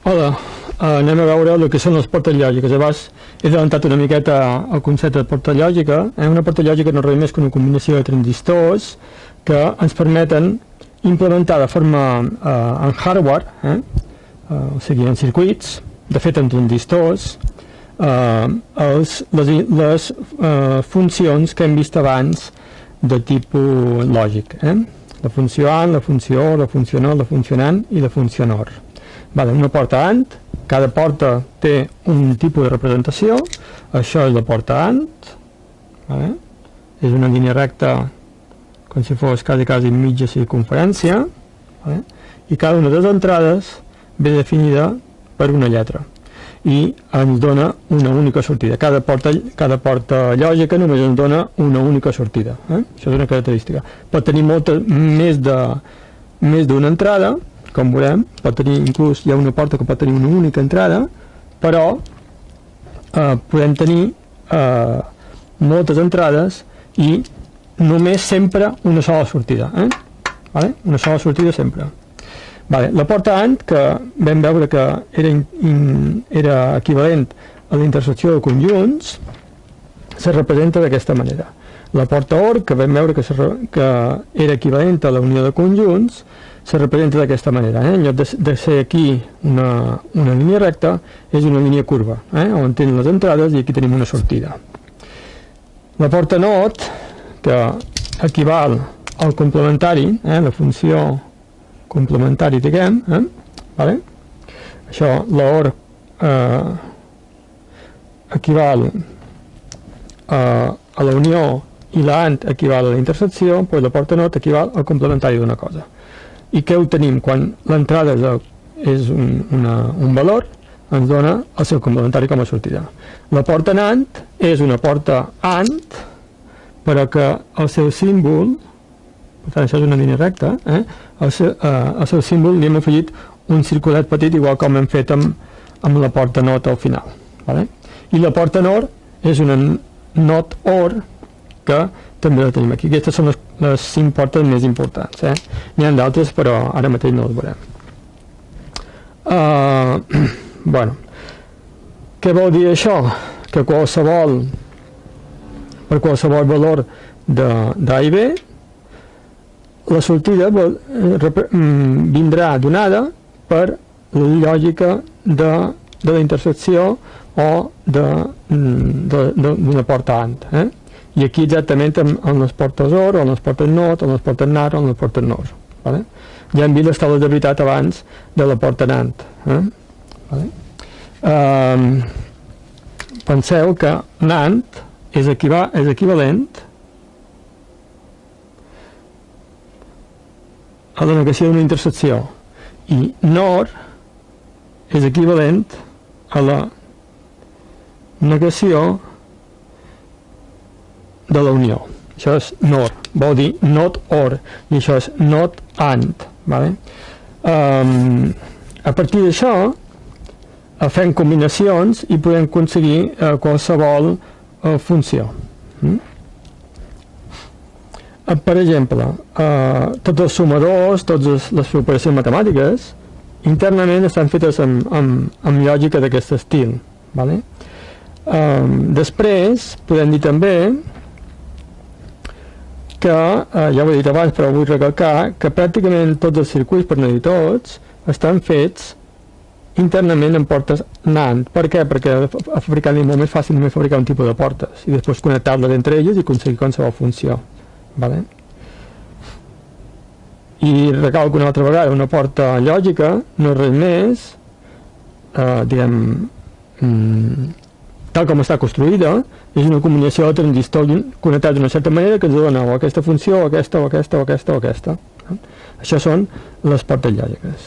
Hola, anem a veure el que són les portes lògiques. Abans he adelantat una miqueta el concepte de porta lògica. Una porta lògica no és res més que una combinació de transistors que ens permeten implementar de forma en hardware, o sigui, en circuits, de fet en transistors, les funcions que hem vist abans de tipus lògic. La funció AND, la funció OR, la funció NOT, la funció NAND i la funció NOR. Una porta AND, cada porta té un tipus de representació. Això és la porta AND, és una línia recta com si fos quasi mitja circunferència, i cada una de les entrades ve definida per una lletra i ens dona una única sortida. Cada porta lògica només ens dona una única sortida. Això és una característica. Pot tenir més d'una entrada, com veurem, inclús hi ha una porta que pot tenir una única entrada, però podem tenir moltes entrades i només sempre una sola sortida. Una sola sortida sempre. La porta AND, que vam veure que era equivalent a la intersecció de conjunts, se representa d'aquesta manera. La porta OR, que vam veure que era equivalent a la unió de conjunts, se representa d'aquesta manera. En lloc de ser aquí una línia recta, és una línia curva, on tenen les entrades i aquí tenim una sortida. La porta NOT, que equival al complementari, la funció complementari, diguem, això, la OR equival a la unió i la AND equival a la intersecció, doncs la porta NOT equival al complementari d'una cosa. I què obtenim? Quan l'entrada és un valor, ens dona el seu complementari com a sortida. La porta NAND és una porta AND, però que el seu símbol, per tant això és una línia recta, el seu símbol li hem afegit un circulet petit, igual com hem fet amb la porta NOT al final. I la porta NOR és una NOT OR, que també la tenim aquí. Aquestes són les 5 portes més importants. N'hi ha d'altres, però ara mateix no les veurem. Què vol dir això? Que per qualsevol valor d'A i B, la sortida vindrà donada per la lògica de la intersecció o d'una porta AND. I aquí exactament en les portes OR, o en les portes NOT, o en les portes NAR, o en les portes NOR. Ja hem vist les taules de veritat abans de la porta NAND. Penseu que NAND és equivalent a la negació d'una intersecció i NOR és equivalent a la negació de la unió. Això és NOR, vol dir NOT OR, i això és NOT AND. A partir d'això fem combinacions i podem aconseguir qualsevol funció. Per exemple, tots els sumadors, totes les operacions matemàtiques, internament estan fetes amb lògica d'aquest estil. Després podem dir també que, ja ho he dit abans però vull recalcar, que pràcticament tots els circuits, per no dir tots, estan fets internament en portes NAND. Per què? Perquè a fabricar-li molt més fàcil només fabricar un tipus de portes i després connectar-les entre elles i aconseguir qualsevol funció. I recalco una altra vegada, una porta lògica no és res més, tal com està construïda, és una combinació de transistors connectats d'una certa manera que ens dona o aquesta funció, o aquesta, o aquesta, o aquesta, o aquesta. Això són les portes lògiques.